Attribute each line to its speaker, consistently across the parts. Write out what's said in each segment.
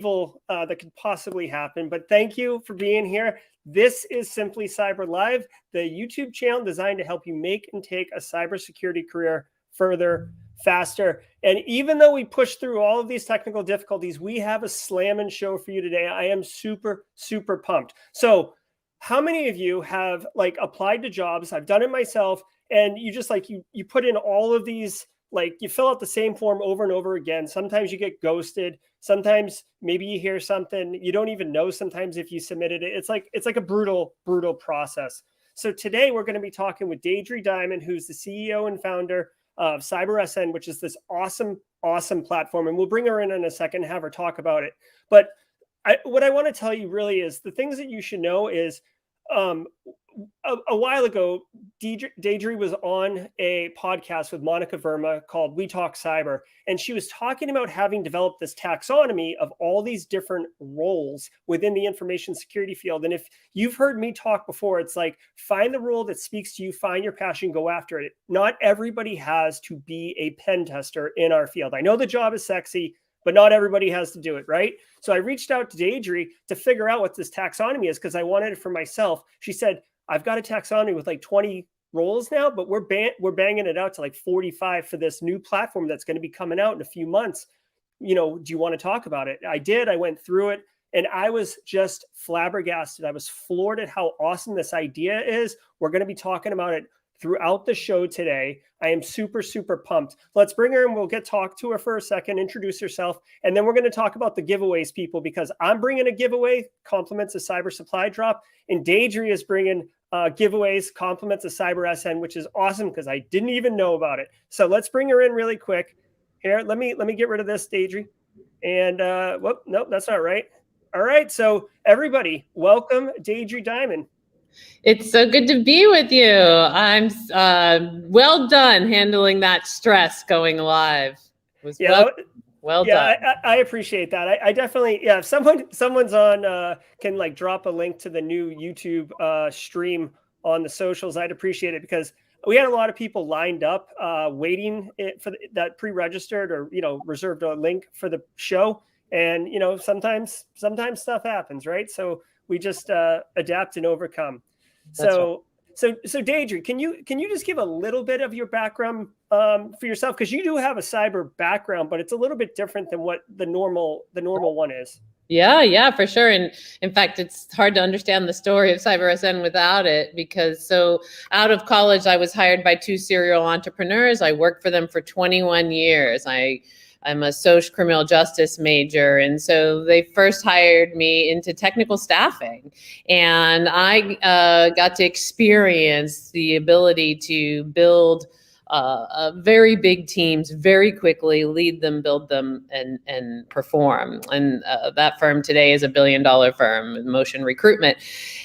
Speaker 1: evil that could possibly happen. But thank you for being here. This is Simply Cyber Live, the YouTube channel designed to help you make and take a cybersecurity career further, faster. And even though we push through all of these technical difficulties, we have a slamming show for you today. I am super, super pumped. So how many of you have like applied to jobs? I've done it myself. And you just like, you put in all of these, like you fill out the same form over and over again. Sometimes you get ghosted. Sometimes maybe you hear something you don't even know sometimes if you submitted it. It's like a brutal, brutal process. So today we're going to be talking with Deidre Diamond, who's the CEO and founder of CyberSN, which is this awesome, awesome platform. And we'll bring her in a second and have her talk about it. But what I want to tell you really is the things that you should know is a while ago, Deidre was on a podcast with Monica Verma called We Talk Cyber. And she was talking about having developed this taxonomy of all these different roles within the information security field. And if you've heard me talk before, it's like, find the role that speaks to you, find your passion, go after it. Not everybody has to be a pen tester in our field. I know the job is sexy, but not everybody has to do it, right? So I reached out to Deidre to figure out what this taxonomy is because I wanted it for myself. She said, I've got a taxonomy with like 20 roles now, but we're banging it out to like 45 for this new platform that's going to be coming out in a few months. You know, do you want to talk about it? I did. I went through it and I was just flabbergasted. I was floored at how awesome this idea is. We're going to be talking about it throughout the show today. I am super, super pumped. Let's bring her in. We'll talk to her for a second, introduce herself, and then we're going to talk about the giveaways, people, because I'm bringing a giveaway, compliments of Cyber Supply Drop, and Deidre is bringing giveaways, compliments of CyberSN, which is awesome because I didn't even know about it. So let's bring her in really quick. Here, let me get rid of this, Deidre. And whoop, nope, that's not right. All right, so everybody, welcome Deidre Diamond.
Speaker 2: It's so good to be with you. I'm well done handling that stress going live. It was well done.
Speaker 1: I appreciate that. I definitely, if someone's on, can like drop a link to the new YouTube stream on the socials, I'd appreciate it because we had a lot of people lined up waiting for that pre-registered or, reserved a link for the show. And, sometimes stuff happens, right? So we just adapt and overcome. So Deidre, can you just give a little bit of your background for yourself? Because you do have a cyber background, but it's a little bit different than what the normal one is.
Speaker 2: Yeah, for sure. And in fact, it's hard to understand the story of CyberSN without it, because so out of college, I was hired by two serial entrepreneurs. I worked for them for 21 years. I'm a social criminal justice major. And so they first hired me into technical staffing. And I got to experience the ability to build very big teams very quickly, lead them, build them, and perform. And that firm today is $1 billion firm, Motion Recruitment.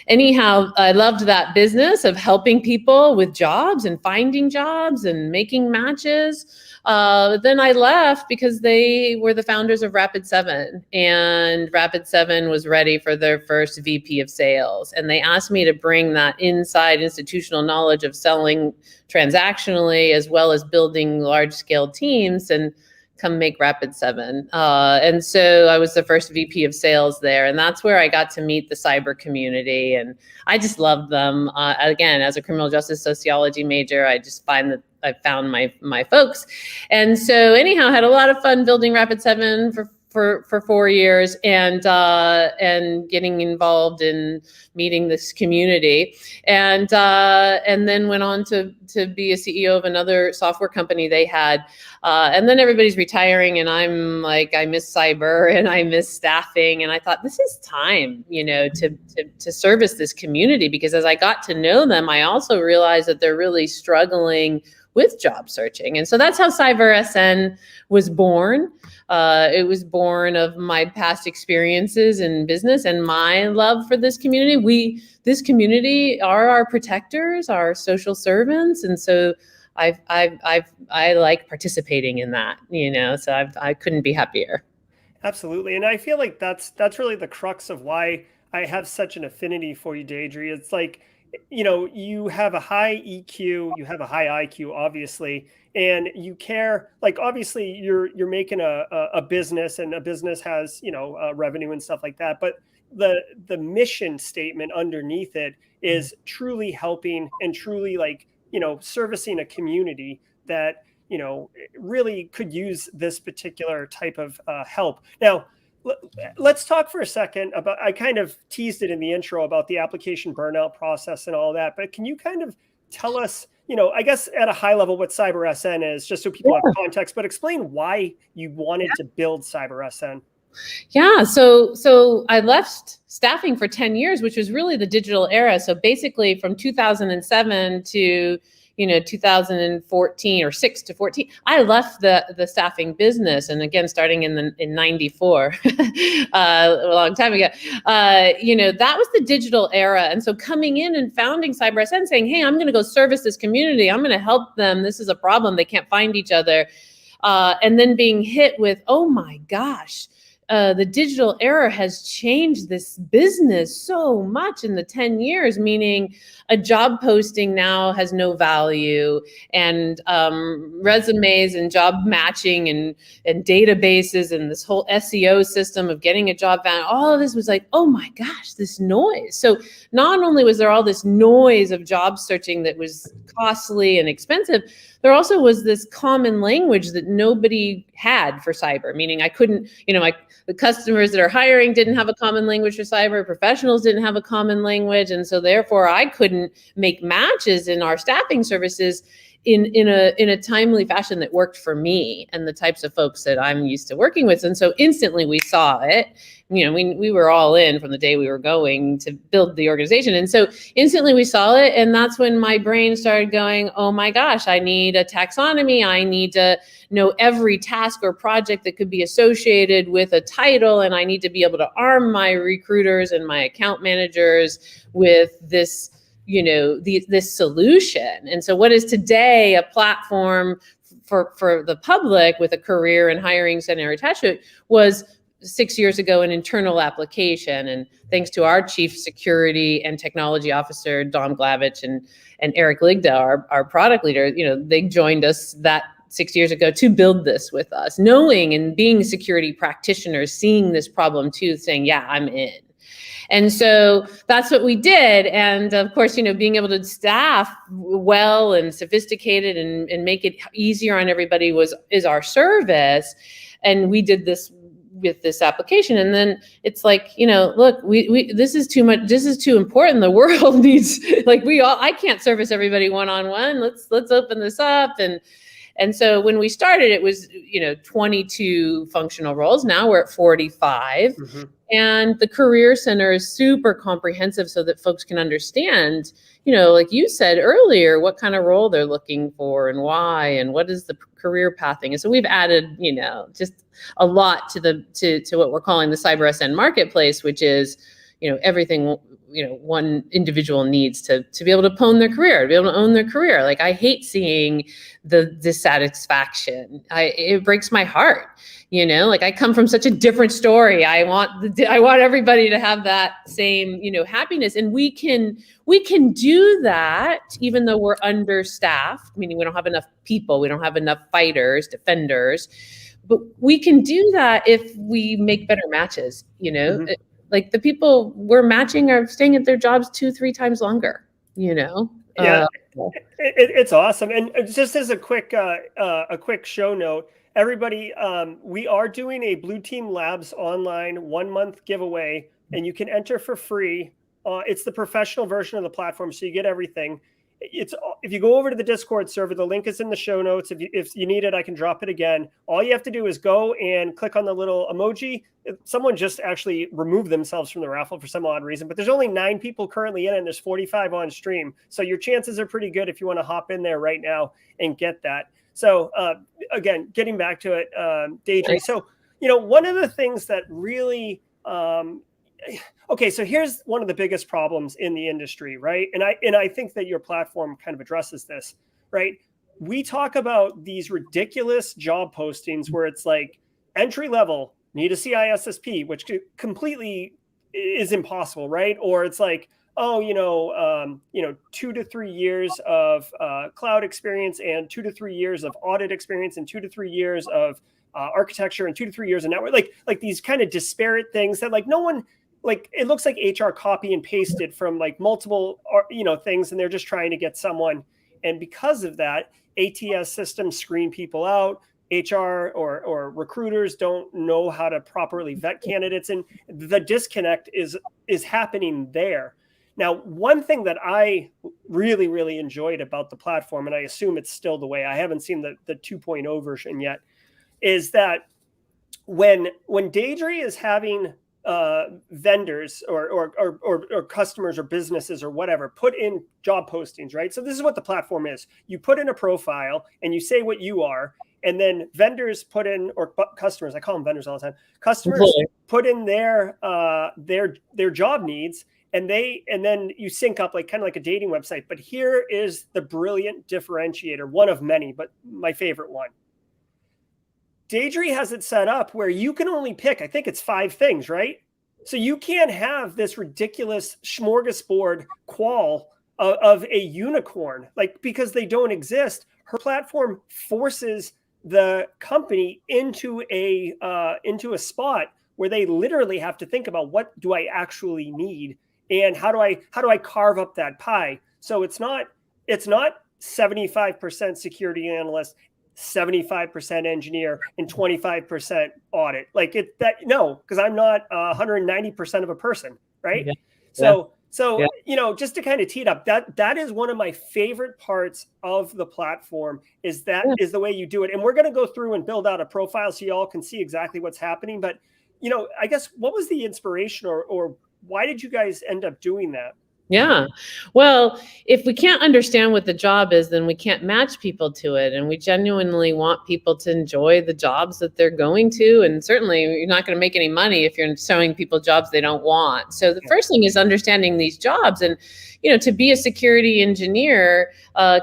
Speaker 2: Anyhow, I loved that business of helping people with jobs and finding jobs and making matches. Then I left because they were the founders of Rapid7, and Rapid7 was ready for their first VP of sales. And they asked me to bring that inside institutional knowledge of selling transactionally as well as building large scale teams and come make Rapid7. And so I was the first VP of sales there. And that's where I got to meet the cyber community. And I just loved them. Again, as a criminal justice sociology major, I just find that I found my folks. And so anyhow, had a lot of fun building Rapid7 for 4 years and getting involved in meeting this community, and then went on to be a CEO of another software company they had, and then everybody's retiring, and I'm like, I miss cyber and I miss staffing, and I thought this is time, to service this community, because as I got to know them, I also realized that they're really struggling with job searching. And so that's how CyberSN was born. It was born of my past experiences in business and my love for this community. This community are our protectors, our social servants. And so I like participating in that, so I couldn't be happier.
Speaker 1: Absolutely. And I feel like that's really the crux of why I have such an affinity for you, Deidre. It's like, you have a high EQ, you have a high IQ, obviously, and you care. Like, obviously, you're making a business, and a business has revenue and stuff like that. But the mission statement underneath it is truly helping and truly servicing a community that really could use this particular type of help. Now, let's talk for a second about, I kind of teased it in the intro about the application burnout process and all that, but can you kind of tell us, I guess at a high level what CyberSN is, just so people have context, but explain why you wanted to build CyberSN.
Speaker 2: Yeah, so I left staffing for 10 years, which was really the digital era. So basically from 2007 to 2014 or 6 to 14, I left the staffing business. And again, starting in 94, a long time ago, that was the digital era. And so coming in and founding CyberSN, saying, hey, I'm going to go service this community. I'm going to help them. This is a problem. They can't find each other. And then being hit with, oh my gosh, the digital era has changed this business so much in the 10 years, meaning a job posting now has no value, and resumes and job matching and databases and this whole SEO system of getting a job found, all of this was like, oh my gosh, this noise. So not only was there all this noise of job searching that was costly and expensive, there also was this common language that nobody had for cyber, meaning I couldn't, the customers that are hiring didn't have a common language for cyber, professionals didn't have a common language. And so therefore I couldn't make matches in our staffing services in a timely fashion that worked for me and the types of folks that I'm used to working with. And so instantly we saw it. We were all in from the day we were going to build the organization. And so instantly we saw it. And that's when my brain started going, oh my gosh, I need a taxonomy. I need to know every task or project that could be associated with a title. And I need to be able to arm my recruiters and my account managers with this, this solution. And so what is today a platform for the public with a career and hiring center attached to it was 6 years ago an internal application. And thanks to our chief security and technology officer, Dom Glavich and Eric Ligda, our product leader, they joined us that 6 years ago to build this with us, knowing and being security practitioners, seeing this problem too, saying, yeah, I'm in. And so that's what we did. And of course, being able to staff well and sophisticated and make it easier on everybody is our service. And we did this with this application. And then it's like, look, we this is too much. This is too important. The world needs, I can't service everybody one-on-one. Let's open this up. And so when we started, it was, 22 functional roles. Now we're at 45. Mm-hmm. And the Career Center is super comprehensive so that folks can understand, like you said earlier, what kind of role they're looking for and why, and what is the career pathing. And so we've added, just a lot to what we're calling the CyberSN marketplace, which is, everything, one individual needs to be able to own their career, to be able to own their career. Like, I hate seeing the dissatisfaction. It breaks my heart. I come from such a different story. I want everybody to have that same, happiness. And we can do that even though we're understaffed, meaning we don't have enough people, we don't have enough fighters, defenders, but we can do that if we make better matches, Mm-hmm. Like, the people we're matching are staying at their jobs 2-3 times longer,
Speaker 1: Yeah, it's awesome. And just as a quick show note, everybody, we are doing a Blue Team Labs online 1-month giveaway, and you can enter for free. It's the professional version of the platform, so you get everything. If you go over to the Discord server, the link is in the show notes. If you need it, I can drop it again. All you have to do is go and click on the little emoji. Someone just actually removed themselves from the raffle for some odd reason, but there's only 9 people currently in it, and there's 45 on stream. So your chances are pretty good if you want to hop in there right now and get that. So again, getting back to it, Deidre. So, one of the things that really, okay, so here's one of the biggest problems in the industry, right? And I think that your platform kind of addresses this, right? We talk about these ridiculous job postings where it's like entry level, need a CISSP, which completely is impossible, right? Or it's like oh, 2 to 3 years of cloud experience and 2 to 3 years of audit experience and 2 to 3 years of architecture and 2 to 3 years of network, like these kind of disparate things that like no one, like it looks like HR copy and pasted from like multiple, things, and they're just trying to get someone. And because of that, ATS systems screen people out. HR or recruiters don't know how to properly vet candidates, and the disconnect is happening there. Now, one thing that I really, really enjoyed about the platform, and I assume it's still the way, I haven't seen the 2.0 version yet, is that when Deidre is having vendors or customers or businesses or whatever put in job postings, right? So this is what the platform is. You put in a profile and you say what you are, and then vendors put in, or customers, I call them vendors all the time, customers put in their job needs, and then you sync up like kind of like a dating website. But here is the brilliant differentiator, one of many, but my favorite one. Deidre has it set up where you can only pick, I think it's 5 things, right? So you can't have this ridiculous smorgasbord qual of a unicorn, like, because they don't exist. Her platform forces the company into a spot where they literally have to think about, what do I actually need, and how do I carve up that pie? So it's not 75% security analyst, 75% engineer, and 25% audit. Like because I'm not 190% of a person, right? Yeah. So just to kind of tee it up, that is one of my favorite parts of the platform, is the way you do it. And we're going to go through and build out a profile so you all can see exactly what's happening. But I guess, what was the inspiration, or why did you guys end up doing that?
Speaker 2: Yeah. Well, if we can't understand what the job is, then we can't match people to it. And we genuinely want people to enjoy the jobs that they're going to. And certainly you're not going to make any money if you're showing people jobs they don't want. So the first thing is understanding these jobs. And, to be a security engineer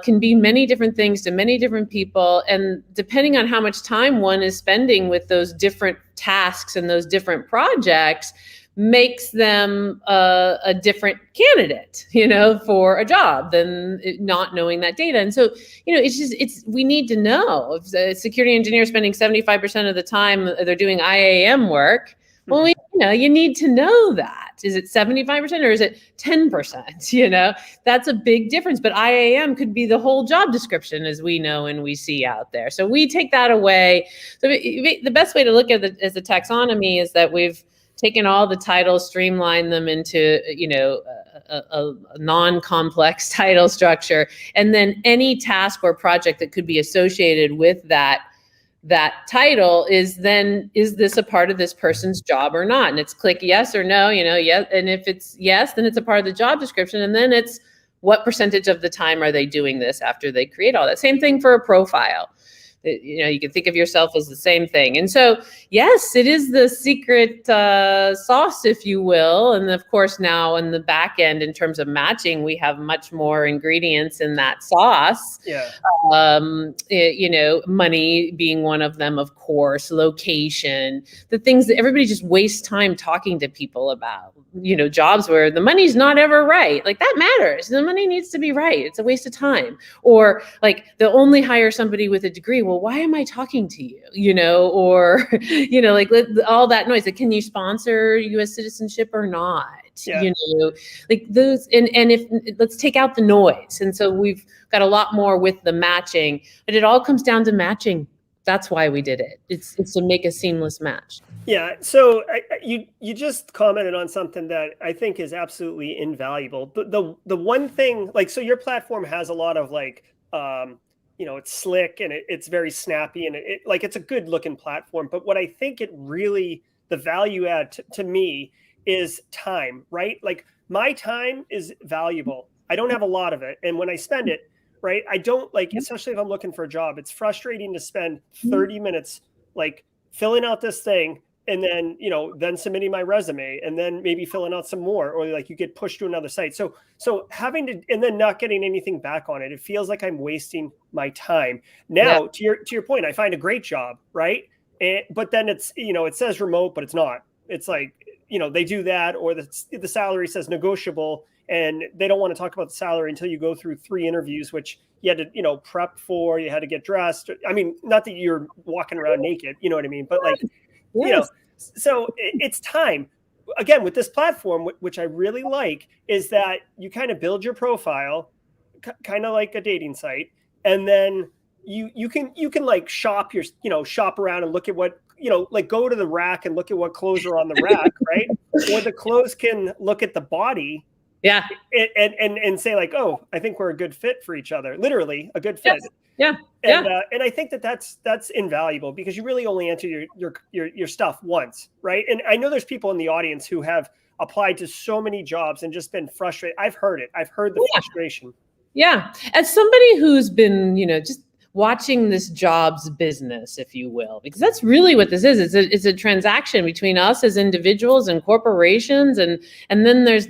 Speaker 2: can be many different things to many different people. And depending on how much time one is spending with those different tasks and those different projects, makes them a different candidate, for a job than not knowing that data. And so, we need to know. If the security engineer spending 75% of the time they're doing IAM work, well, you need to know that. Is it 75% or is it 10%? That's a big difference. But IAM could be the whole job description, as we know and we see out there. So we take that away. So the best way to look at it as a taxonomy is that we've taken all the titles, streamlined them into, a non-complex title structure. And then any task or project that could be associated with that title is this a part of this person's job or not? And it's click yes or no, yes. And if it's yes, then it's a part of the job description. And then it's what percentage of the time are they doing this after they create all that. Same thing for a profile. You can think of yourself as the same thing. And so, yes, it is the secret sauce, if you will. And of course, now in the back end, in terms of matching, we have much more ingredients in that sauce. Yeah. Money being one of them, of course, location, the things that everybody just wastes time talking to people about, jobs where the money's not ever right. Like, that matters. The money needs to be right. It's a waste of time. Or like, they'll only hire somebody with a degree. Well, why am I talking to you? Or, like all that noise. Like, can you sponsor U.S. citizenship or not? Yeah. Like those, and if let's take out the noise. And so we've got a lot more with the matching, but it all comes down to matching. That's why we did it. It's to make a seamless match.
Speaker 1: Yeah. So you just commented on something that I think is absolutely invaluable. The one thing, like, so your platform has a lot of like, it's slick and it's very snappy and it's a good looking platform. But what I think the value add to me is time, right? Like, my time is valuable. I don't have a lot of it. And when I spend it, right, I don't especially if I'm looking for a job, it's frustrating to spend 30 minutes, like, filling out this thing and then, then submitting my resume and then maybe filling out some more, or like you get pushed to another site. So having to, and then not getting anything back on it, it feels like I'm wasting my time. Now, to your point, I find a great job, right? But then it's, it says remote, but it's not. It's like, they do that, or the salary says negotiable, and they don't want to talk about the salary until you go through 3 interviews, which you had to, prep for, you had to get dressed. I mean, not that you're walking around naked, you know what I mean? But like,
Speaker 2: Yes.
Speaker 1: so it's time. Again, with this platform, which I really like, is that you kind of build your profile, kind of like a dating site, and then you can like shop shop around and look at what, like go to the rack and look at what clothes are on the rack, right? Or the clothes can look at the body, and say like, oh, I think we're a good fit for each other. Literally a good fit.
Speaker 2: Yes.
Speaker 1: And I think that's invaluable, because you really only enter your stuff once, right? And I know there's people in the audience who have applied to so many jobs and just been frustrated. I've heard it. I've heard the frustration.
Speaker 2: Yeah. As somebody who's been, just watching this jobs business, if you will, because that's really what this is. It's a transaction between us as individuals and corporations. And then there's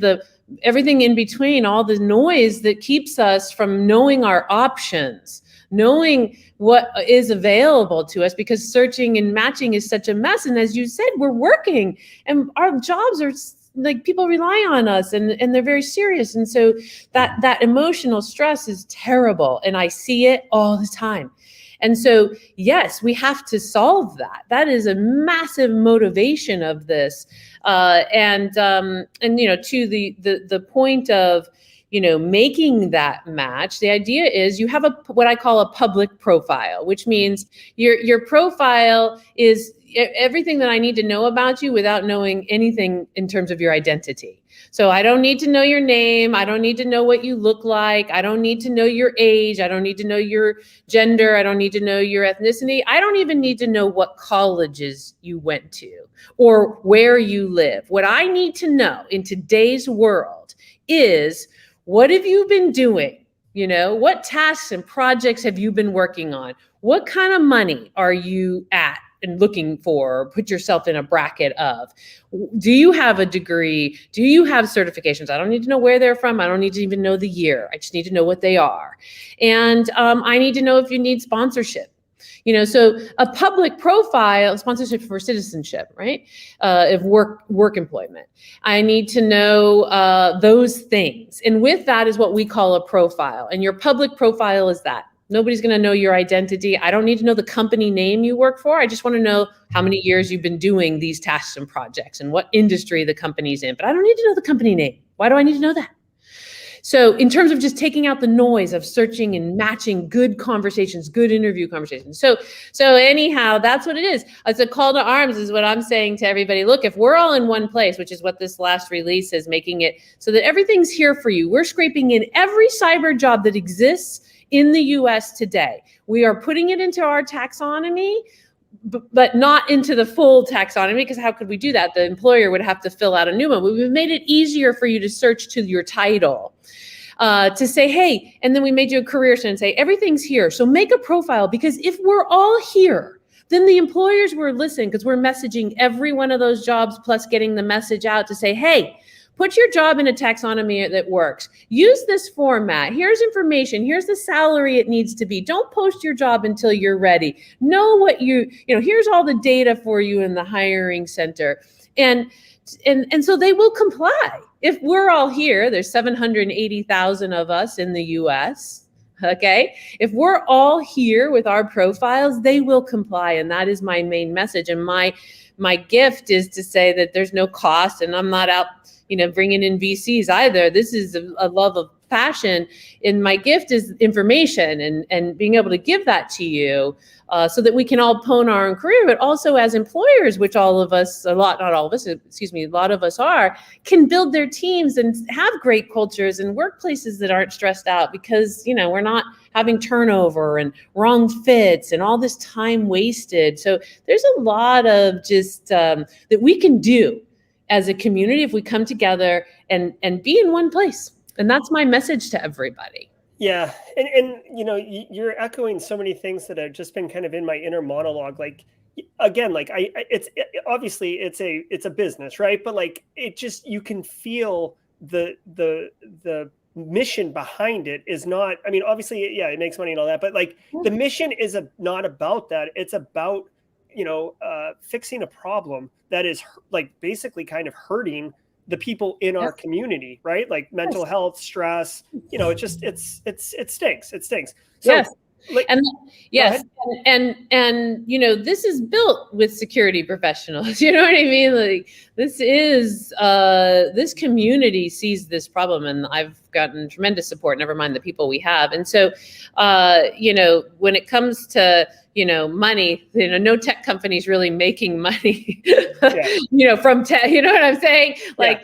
Speaker 2: everything in between, all the noise that keeps us from knowing our options, knowing what is available to us, because searching and matching is such a mess. And as you said, we're working and our jobs are like, people rely on us, and they're very serious. And so that emotional stress is terrible. And I see it all the time. And so, yes, we have to solve that. That is a massive motivation of this. And to the point of, making that match, the idea is you have what I call a public profile, which means your profile is everything that I need to know about you without knowing anything in terms of your identity. So I don't need to know your name. I don't need to know what you look like. I don't need to know your age. I don't need to know your gender. I don't need to know your ethnicity. I don't even need to know what colleges you went to or where you live. What I need to know in today's world is, what have you been doing? What tasks and projects have you been working on? What kind of money are you at and looking for, or put yourself in a bracket of? Do you have a degree? Do you have certifications? I don't need to know where they're from. I don't need to even know the year. I just need to know what they are. And I need to know if you need sponsorship. So a public profile, sponsorship for citizenship, right? Of work employment. I need to know those things. And with that is what we call a profile. And your public profile is that. Nobody's going to know your identity. I don't need to know the company name you work for. I just want to know how many years you've been doing these tasks and projects and what industry the company's in. But I don't need to know the company name. Why do I need to know that? So in terms of just taking out the noise of searching and matching good conversations, good interview conversations. So anyhow, that's what it is. It's a call to arms is what I'm saying to everybody. Look, if we're all in one place, which is what this last release is, making it so that everything's here for you. We're scraping in every cyber job that exists in the US today. We are putting it into our taxonomy, but not into the full taxonomy, because how could we do that? The employer would have to fill out a new one. We've made it easier for you to search to your title, to say, hey, and then we made you a career and say, everything's here. So make a profile, because if we're all here, then the employers were listening, because we're messaging every one of those jobs, plus getting the message out to say, hey, put your job in a taxonomy that works. Use this format. Here's information. Here's the salary it needs to be. Don't post your job until you're ready. Know what here's all the data for you in the hiring center. And so they will comply. If we're all here, there's 780,000 of us in the US. Okay. If we're all here with our profiles, they will comply. And that is my main message. And my gift is to say that there's no cost, and I'm not out bringing in VCs either. This is a love of passion. And my gift is information and being able to give that to you so that we can all hone our own career, but also as employers, which a lot of us are, can build their teams and have great cultures and workplaces that aren't stressed out, because, we're not having turnover and wrong fits and all this time wasted. So there's a lot of just that we can do as a community if we come together and be in one place. And that's my message to everybody.
Speaker 1: Yeah. And you're echoing so many things that have just been kind of in my inner monologue. Like, again, like obviously it's a business, right? But like, it just, you can feel the mission behind it is not, obviously, yeah, it makes money and all that, but like the mission is not about that. It's about fixing a problem that is like basically kind of hurting the people in our community, right? Like mental health, stress, it stinks. It stinks. So
Speaker 2: yes. And yes, and this is built with security professionals. You know what I mean? Like this community sees this problem, and I've gotten tremendous support. Never mind the people we have. And so, when it comes to money, no tech company is really making money, from tech. You know what I'm saying? Like,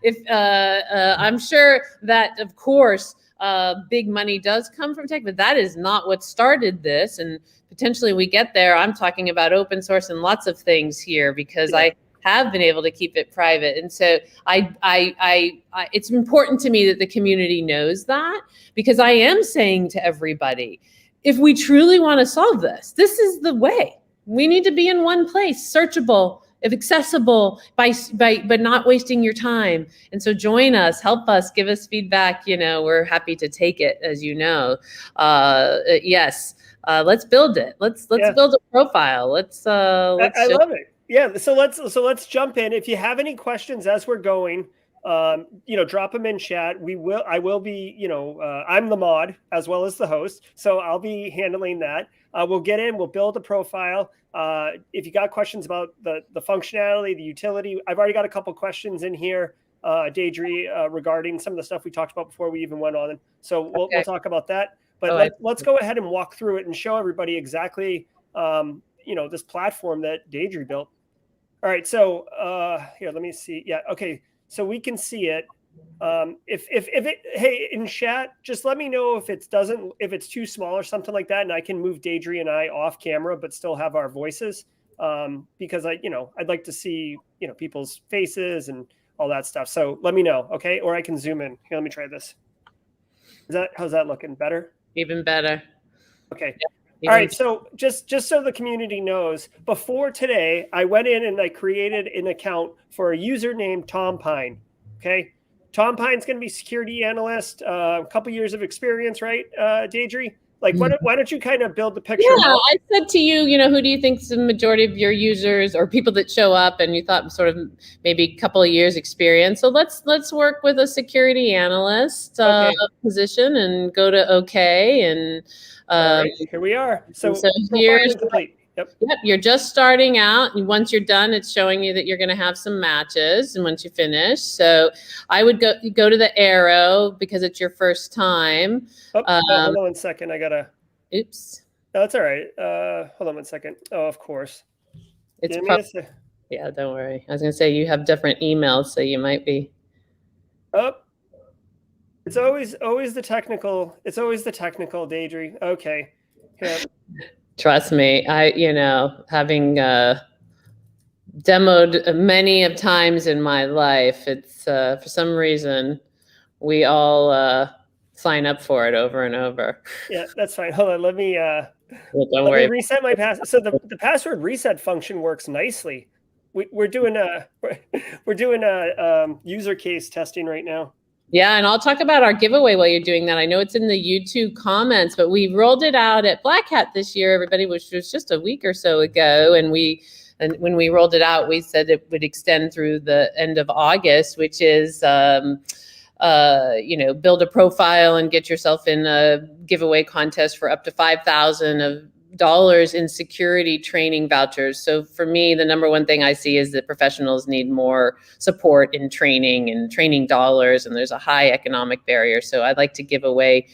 Speaker 2: if I'm sure that, of course, big money does come from tech, but that is not what started this. And potentially we get there. I'm talking about open source and lots of things here because I have been able to keep it private. And so it's important to me that the community knows that, because I am saying to everybody, if we truly want to solve this, this is the way. We need to be in one place, searchable, accessible, but not wasting your time. And so join us, help us, give us feedback. We're happy to take it, as you know. Yes, let's build it. Let's build a profile. I
Speaker 1: love it. Yeah. So let's jump in. If you have any questions as we're going, drop them in chat. I will be, I'm the mod as well as the host, so I'll be handling that. We'll get in, we'll build a profile. If you got questions about the functionality, the utility, I've already got a couple questions in here, Deidre, regarding some of the stuff we talked about before we even went on. So we'll talk about that. But let's go ahead and walk through it and show everybody exactly, this platform that Deidre built. All right. So here, let me see. Yeah. Okay. So we can see it. Hey, in chat, just let me know if it's too small or something like that, and I can move Deidre and I off camera, but still have our voices. Because I'd like to see, people's faces and all that stuff. So let me know. Okay. Or I can zoom in. Here, let me try this. How's that looking? Better?
Speaker 2: Even better.
Speaker 1: Okay. All right. So just so the community knows, before today, I went in and I created an account for a user named Tom Pine. Okay. Tom Pine's going to be security analyst, a couple years of experience, right, Deidre? Like, why don't you kind of build the picture?
Speaker 2: Yeah, I said to you, who do you think is the majority of your users or people that show up, and you thought sort of maybe a couple of years experience. So let's work with a security analyst position and go to OK. And
Speaker 1: right, here we are. So
Speaker 2: here's
Speaker 1: complete. Yep,
Speaker 2: you're just starting out. And once you're done, it's showing you that you're going to have some matches. And once you finish, so I would go to the arrow because it's your first time.
Speaker 1: Hold on 1 second. I gotta.
Speaker 2: Oops.
Speaker 1: No, it's all right. Hold on 1 second. Oh, of course.
Speaker 2: Yeah, don't worry. I was going to say you have different emails, so you might be.
Speaker 1: Oh, it's always the technical. It's always the technical, Deidre. Okay. Yeah.
Speaker 2: Trust me, having demoed many of times in my life, it's for some reason we all sign up for it over and over.
Speaker 1: Yeah, that's fine. Hold on, let me
Speaker 2: don't worry.
Speaker 1: Reset my password. So the password reset function works nicely. We're doing a user case testing right now.
Speaker 2: Yeah, and I'll talk about our giveaway while you're doing that. I know it's in the YouTube comments, but we rolled it out at Black Hat this year, everybody, which was just a week or so ago. And when we rolled it out, we said it would extend through the end of August, which is, build a profile and get yourself in a giveaway contest for up to $5,000 in security training vouchers. So for me, the number one thing I see is that professionals need more support in training and training dollars, and there's a high economic barrier. So I'd like to give away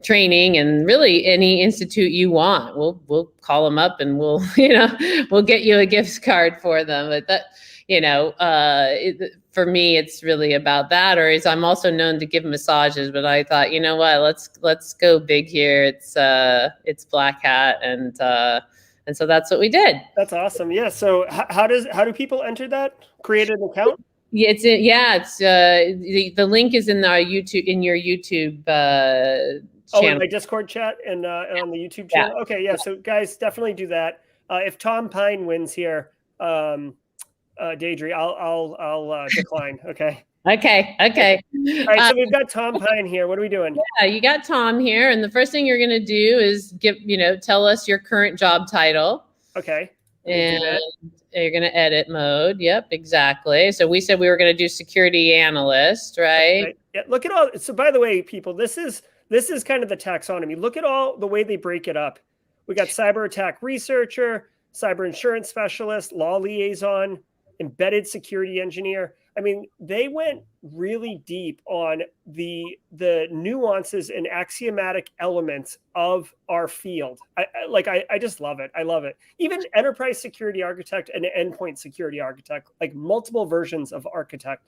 Speaker 2: training, and really any institute you want. We'll call them up and we'll get you a gift card for them. But that, for me, it's really about that. Or I'm also known to give massages, but I thought, you know what, let's go big here. It's Black Hat, and so that's what we did.
Speaker 1: That's awesome. Yeah. So how do people enter that? Create an account?
Speaker 2: Yeah, it's the link is in our YouTube, in your YouTube channel.
Speaker 1: In my Discord chat and on the YouTube channel. Yeah. Okay. Yeah. So guys, definitely do that. If Tom Pine wins here, Deidre, I'll decline. Okay.
Speaker 2: Okay.
Speaker 1: All right. So we've got Tom Pine here. What are we doing?
Speaker 2: Yeah, you got Tom here, and the first thing you're going to do is tell us your current job title.
Speaker 1: Okay.
Speaker 2: And you're going to edit mode. Yep, exactly. So we said we were going to do security analyst, right?
Speaker 1: Yeah, look at all. So by the way, people, this is kind of the taxonomy. Look at all the way they break it up. We got cyber attack researcher, cyber insurance specialist, law liaison, embedded security engineer. I mean, they went really deep on the nuances and axiomatic elements of our field. I just love it. I love it. Even enterprise security architect and endpoint security architect, like multiple versions of architect.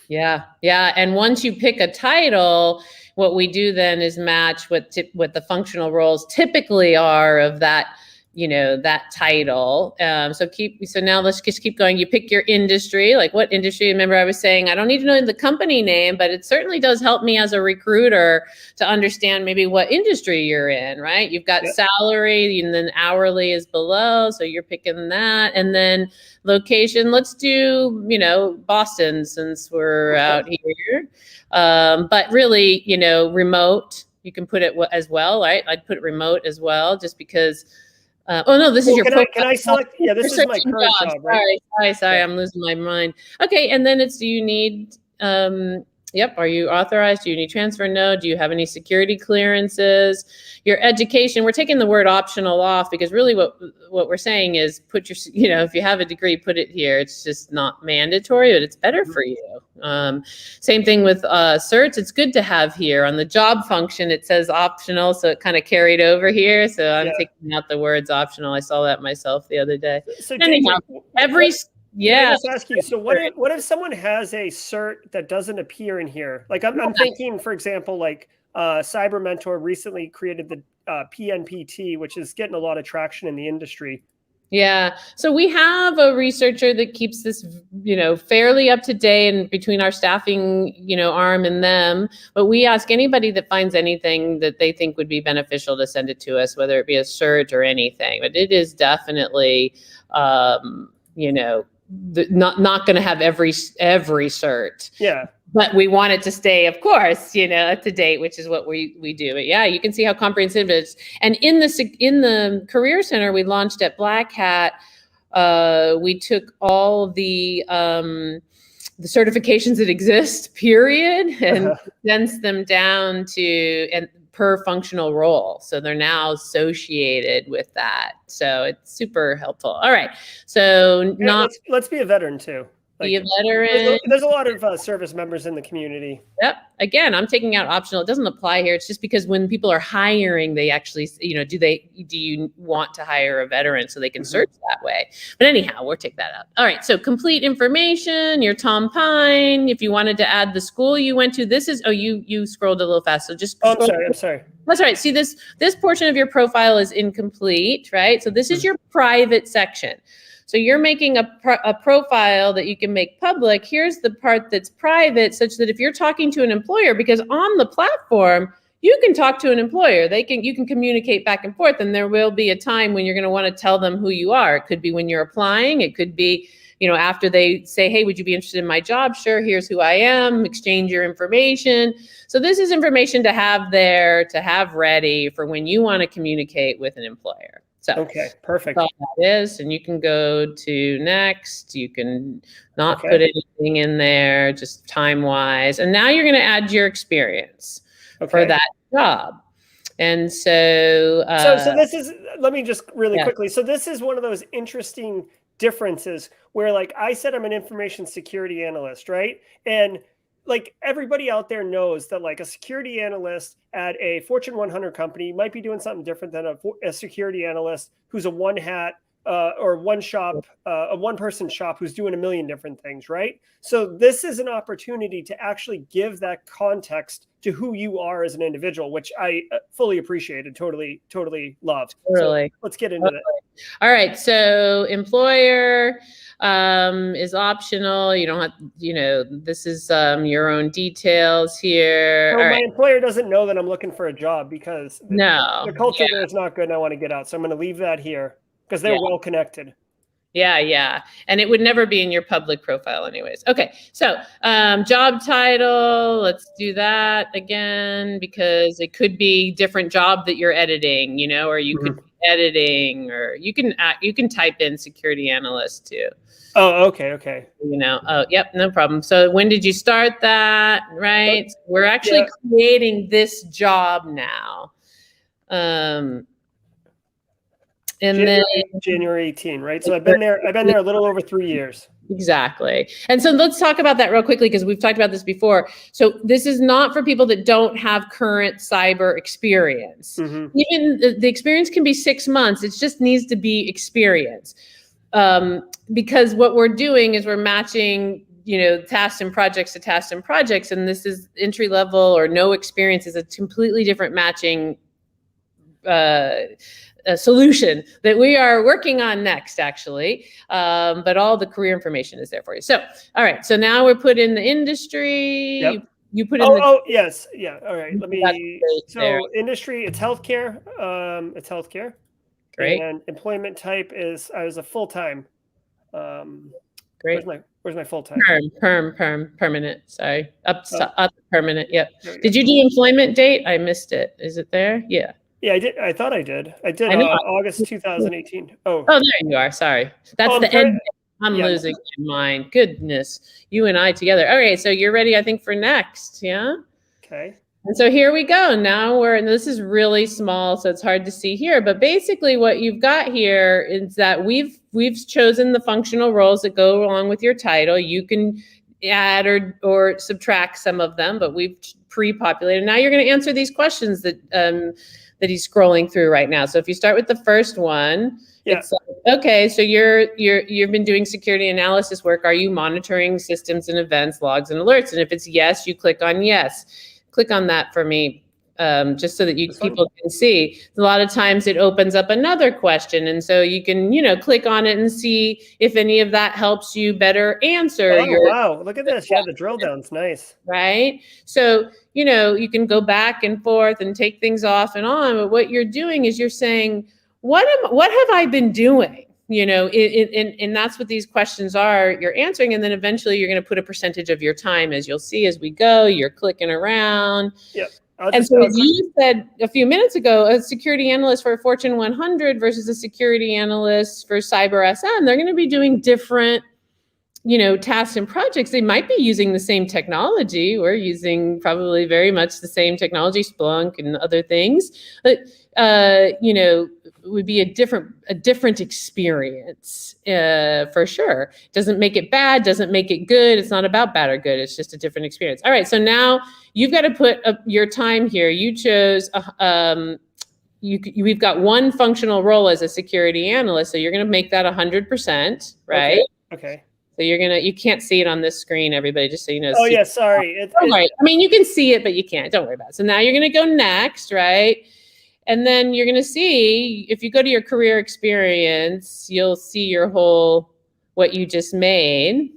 Speaker 2: Yeah. And once you pick a title, what we do then is match what the functional roles typically are of that, that title. So now let's just keep going. You pick your industry, like what industry. Remember, I was saying I don't need to know the company name, but it certainly does help me as a recruiter to understand maybe what industry you're in, right? You've got salary, and then hourly is below, so you're picking that, and then location. Let's do, Boston, since we're out here. But really, remote. You can put it as well, right? I'd put remote as well, just because. This is your profile.
Speaker 1: Can I select? Yeah, this is my current job. Right?
Speaker 2: Sorry, I'm losing my mind. Okay, and then do you need, are you authorized? Do you need transfer? No. Do you have any security clearances? Your education, we're taking the word optional off because really what we're saying is put your, if you have a degree, put it here. It's just not mandatory, but it's better for you. Same thing with certs. It's good to have here on the job function. It says optional, so it kind of carried over here. So I'm taking out the words optional. I saw that myself the other day.
Speaker 1: So
Speaker 2: anyhow, Can I just
Speaker 1: ask you, so what if someone has a cert that doesn't appear in here? Like I'm thinking, for example, like Cyber Mentor recently created the PNPT, which is getting a lot of traction in the industry.
Speaker 2: Yeah. So we have a researcher that keeps this, fairly up to date and between our staffing, arm and them. But we ask anybody that finds anything that they think would be beneficial to send it to us, whether it be a cert or anything. But it is definitely, not going to have every cert.
Speaker 1: Yeah.
Speaker 2: But we want it to stay, of course, up to date, which is what we do. But yeah, you can see how comprehensive it is. And in the Career Center we launched at Black Hat, we took all the certifications that exist, period, and condensed them down to per functional role. So they're now associated with that. So it's super helpful. All right. So
Speaker 1: let's be a veteran too.
Speaker 2: Be a veteran.
Speaker 1: There's a lot of service members in the community.
Speaker 2: Yep. Again, I'm taking out optional. It doesn't apply here. It's just because when people are hiring, they actually, do you want to hire a veteran so they can search that way? But anyhow, we'll take that out. All right. So complete information, your Tom Pine. If you wanted to add the school you went to, this is, you scrolled a little fast. So just.
Speaker 1: I'm sorry.
Speaker 2: That's right. See, this portion of your profile is incomplete, right? So this is your private section. So you're making a profile that you can make public. Here's the part that's private, such that if you're talking to an employer, because on the platform, you can talk to an employer. You can communicate back and forth, and there will be a time when you're going to want to tell them who you are. It could be when you're applying. It could be, after they say, hey, would you be interested in my job? Sure, here's who I am. Exchange your information. So this is information to have there, to have ready for when you want to communicate with an employer. So,
Speaker 1: okay, perfect.
Speaker 2: That's all that is, and you can go to next. You can not put anything in there, just time-wise. And now you're going to add your experience for that job. And so,
Speaker 1: so this is. Let me just really quickly. So this is one of those interesting differences where, like I said, I'm an information security analyst, right? And like everybody out there knows that like a security analyst at a Fortune 100 company might be doing something different than a security analyst who's a one person shop who's doing a million different things, right? So this is an opportunity to actually give that context to who you are as an individual, which I fully appreciated, totally loved.
Speaker 2: Really.
Speaker 1: So let's get into that.
Speaker 2: All right. So employer is optional. You don't have, this is your own details here.
Speaker 1: So my employer doesn't know that I'm looking for a job because the culture there is not good and I want to get out. So I'm going to leave that here because they're well connected.
Speaker 2: Yeah. And it would never be in your public profile anyways. Okay. So job title, let's do that again, because it could be different job that you're editing, or you could editing, or you can type in security analyst too.
Speaker 1: Oh, okay.
Speaker 2: Oh, yep, no problem. So when did you start that? Right. We're actually creating this job now. And
Speaker 1: January 18, right? So I've been there a little over 3 years.
Speaker 2: Exactly. And so let's talk about that real quickly, because we've talked about this before. So this is not for people that don't have current cyber experience.
Speaker 1: Mm-hmm.
Speaker 2: Even the experience can be 6 months. It just needs to be experience. Because what we're doing is we're matching, tasks and projects to tasks and projects. And this is entry level or no experience is a completely different matching a solution that we are working on next, actually. But all the career information is there for you. So, all right. So now we're put in the industry.
Speaker 1: Yep.
Speaker 2: You put in
Speaker 1: yes. Yeah. All right. Let me, industry, it's healthcare.
Speaker 2: Great.
Speaker 1: And employment type is, I was a full-time.
Speaker 2: Great.
Speaker 1: Where's my full-time?
Speaker 2: Permanent. Sorry. Up permanent. Yep. Did you do employment date? I missed it. Is it there? Yeah.
Speaker 1: Yeah, I did. I thought I did. I did August 2018. Oh,
Speaker 2: there you are. Sorry. That's the end. I'm losing my mind. Goodness. You and I together. All right. So you're ready, I think, for next. Yeah.
Speaker 1: Okay.
Speaker 2: And so here we go. Now and this is really small, so it's hard to see here. But basically what you've got here is that we've chosen the functional roles that go along with your title. You can add or subtract some of them, but we've pre-populated. Now you're going to answer these questions that he's scrolling through right now. So if you start with the first one, it's like, okay, so you've been doing security analysis work. Are you monitoring systems and events, logs and alerts? And if it's yes, you click on yes. Click on that for me, just so that people can see. A lot of times it opens up another question. And so you can, click on it and see if any of that helps you better answer.
Speaker 1: Wow, look at this. Yeah, the drill down's nice.
Speaker 2: Right? So, you can go back and forth and take things off and on. But what you're doing is you're saying, what have I been doing? And that's what these questions are you're answering. And then eventually you're going to put a percentage of your time, as you'll see as we go, you're clicking around.
Speaker 1: Yep.
Speaker 2: And so as you said a few minutes ago, a security analyst for a Fortune 100 versus a security analyst for CyberSN, they're going to be doing different, tasks and projects. They might be using the same technology. We're using probably very much the same technology, Splunk and other things. But, it would be a different experience for sure. Doesn't make it bad, doesn't make it good. It's not about bad or good. It's just a different experience. All right. So now you've got to put up your time here. You chose, we've got one functional role as a security analyst. So you're going to make that 100%, right?
Speaker 1: Okay.
Speaker 2: So you can't see it on this screen, everybody, just so you know.
Speaker 1: Oh yeah, sorry.
Speaker 2: Right. I mean, you can see it, but you can't. Don't worry about it. So now you're going to go next, right? And then you're going to see, if you go to your career experience, you'll see what you just made.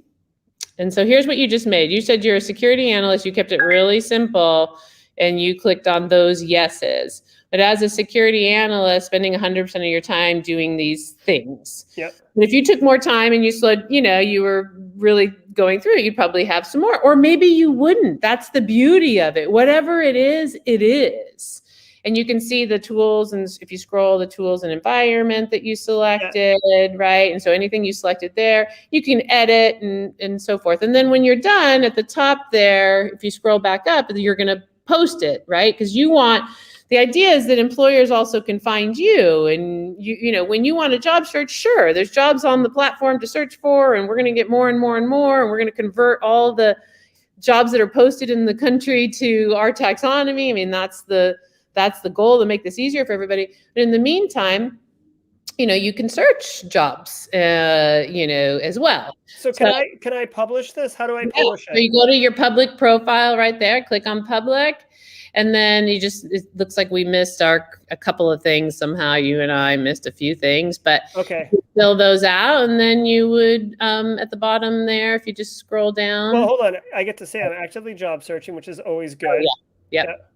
Speaker 2: And so here's what you just made. You said you're a security analyst. You kept it really simple and you clicked on those yeses. But as a security analyst, spending 100% of your time doing these things.
Speaker 1: Yep.
Speaker 2: But if you took more time and you slowed, you were really going through it, you'd probably have some more. Or maybe you wouldn't. That's the beauty of it. Whatever it is, it is. And you can see the tools, and if you scroll, the tools and environment that you selected, right? And so anything you selected there, you can edit and so forth. And then when you're done at the top there, if you scroll back up, you're going to post it, right? Because the idea is that employers also can find you. And when you want a job search, sure, there's jobs on the platform to search for, and we're going to get more and more and more, and we're going to convert all the jobs that are posted in the country to our taxonomy. I mean, that's the goal, to make this easier for everybody. But in the meantime, you can search jobs, as well.
Speaker 1: So can I publish this? How do I publish it?
Speaker 2: So you go to your public profile right there, click on public, and then it looks like we missed a couple of things somehow. You and I missed a few things, but
Speaker 1: okay.
Speaker 2: Fill those out, and then you would at the bottom there, if you just scroll down.
Speaker 1: Well, hold on. I get to say I'm actively job searching, which is always good.
Speaker 2: Oh, yeah. Yep.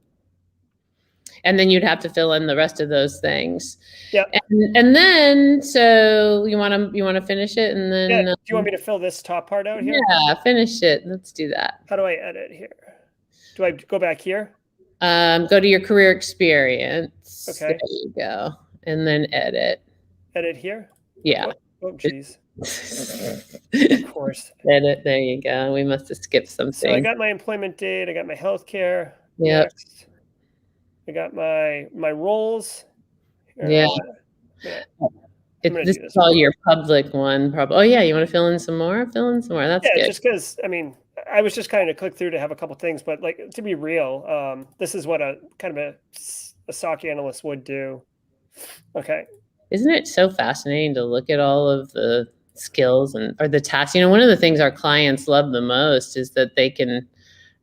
Speaker 2: And then you'd have to fill in the rest of those things.
Speaker 1: Yeah.
Speaker 2: And then, so you want to finish it, and then.
Speaker 1: Do you want me to fill this top part out here?
Speaker 2: Yeah, finish it. Let's do that.
Speaker 1: How do I edit here? Do I go back here?
Speaker 2: Go to your career experience.
Speaker 1: Okay.
Speaker 2: There you go. and then edit.
Speaker 1: Edit here?
Speaker 2: Yeah.
Speaker 1: Oh, geez. Of course.
Speaker 2: Edit, there you go. We must have skipped something.
Speaker 1: So I got my employment date, I got my healthcare.
Speaker 2: Yep.
Speaker 1: Next. I got my roles.
Speaker 2: Yeah. This is all your public one, probably. Oh yeah, you want to fill in some more? Fill in some more. That's good.
Speaker 1: Just because, I mean, I was just kind of click through to have a couple things, but like, to be real, this is what a kind of a SOC analyst would do. Okay.
Speaker 2: Isn't it so fascinating to look at all of the skills or the tasks? You know, one of the things our clients love the most is that they can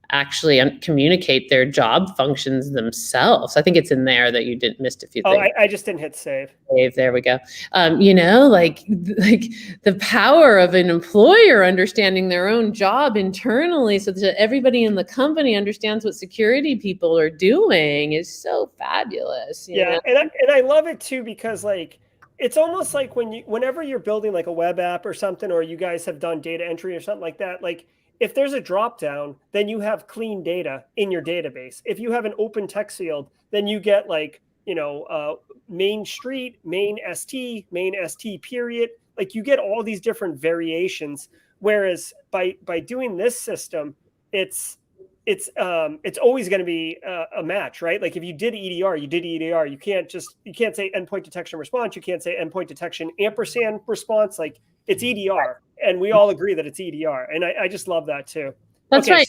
Speaker 2: actually communicate their job functions themselves. I think it's in there that you missed a few things.
Speaker 1: Oh, I just didn't hit save.
Speaker 2: There we go. You know, like the power of an employer understanding their own job internally so that everybody in the company understands what security people are doing is so fabulous. You know?
Speaker 1: And I love it too, because like, it's almost like whenever you're building like a web app or something, or you guys have done data entry or something like that, like, if there's a drop down, then you have clean data in your database. If you have an open text field, then you get like, you know, main street, main ST period. Like, you get all these different variations. Whereas by doing this system, it's always going to be a match, right? Like, if you did EDR, you did EDR. You can't say endpoint detection response. You can't say endpoint detection ampersand response. Like, it's EDR, and we all agree that it's EDR. And I just love that too.
Speaker 2: That's right.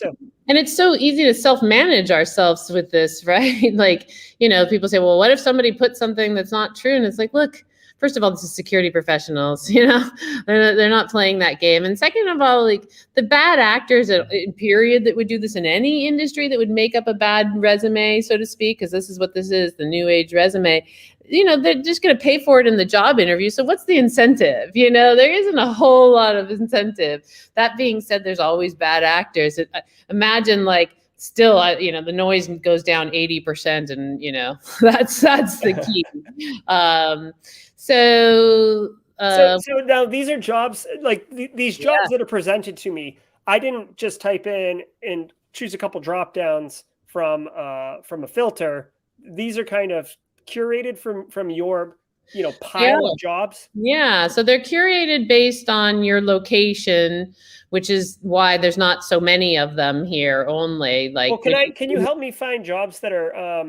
Speaker 2: And it's so easy to self-manage ourselves with this, right? Like, you know, people say, well, what if somebody put something that's not true? And it's like, look, first of all, this is security professionals, you know, they're not playing that game. And second of all, like, the bad actors in period that would do this in any industry that would make up a bad resume, so to speak, because this is what this is, the new age resume, you know, they're just going to pay for it in the job interview. So what's the incentive? You know, there isn't a whole lot of incentive. That being said, there's always bad actors. Imagine, like, still, you know, the noise goes down 80%, and, you know, that's the key. So
Speaker 1: now these are jobs, like these jobs that are presented to me. I didn't just type in and choose a couple drop downs from a filter. These are kind of curated from your, you know, pile of jobs.
Speaker 2: Yeah, so they're curated based on your location, which is why there's not so many of them here only. Like,
Speaker 1: well, can you help me find jobs that are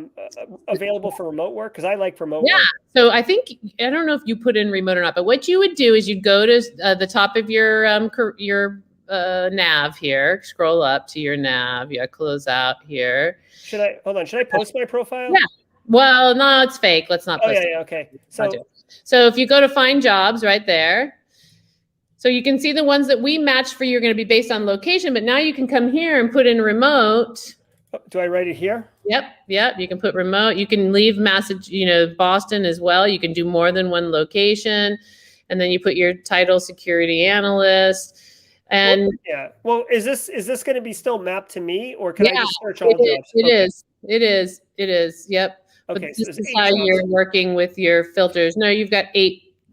Speaker 1: available for remote work? Because I like remote work.
Speaker 2: So I don't know if you put in remote or not, but what you would do is you'd go to the top of your nav here, scroll up to your nav, close out here.
Speaker 1: Should I post my profile?
Speaker 2: Yeah. Well, no, it's fake. Let's not post it.
Speaker 1: Okay.
Speaker 2: So if you go to find jobs right there, so you can see the ones that we matched for you are going to be based on location, but now you can come here and put in remote.
Speaker 1: Do I write it here?
Speaker 2: Yep. You can put remote. You can leave Boston as well. You can do more than one location. And then you put your title, security analyst. And
Speaker 1: well, is this going to be still mapped to me, or can I just search all jobs?
Speaker 2: It is. Yep.
Speaker 1: Okay,
Speaker 2: but this is how you're working with your filters. No, you've got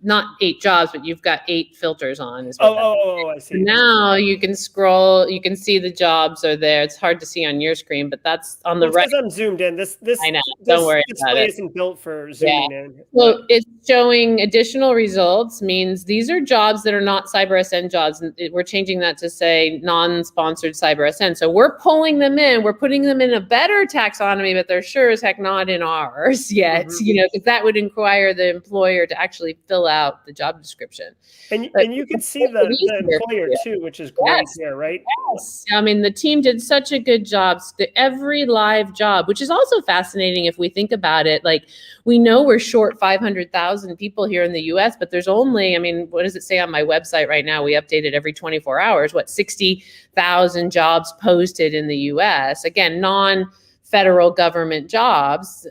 Speaker 2: not 8 jobs, but you've got 8 filters on.
Speaker 1: I see.
Speaker 2: Now you can scroll. You can see the jobs are there. It's hard to see on your screen, but that's on the right.
Speaker 1: Because I'm zoomed in. This
Speaker 2: I know. Don't worry about it.
Speaker 1: Isn't built for zooming in.
Speaker 2: So it's showing additional results. Means these are jobs that are not CyberSN jobs. And we're changing that to say non-sponsored CyberSN. So we're pulling them in. We're putting them in a better taxonomy, but they're sure as heck not in ours yet. Mm-hmm. You know, because that would require the employer to actually fill out the job description.
Speaker 1: And you can see the employer too, which is great here, right?
Speaker 2: Yes. I mean, the team did such a good job. Every live job, which is also fascinating if we think about it. Like, we know we're short 500,000 people here in the US, but there's only, I mean, what does it say on my website right now? We update it every 24 hours. 60,000 jobs posted in the US. Again, non-federal government jobs.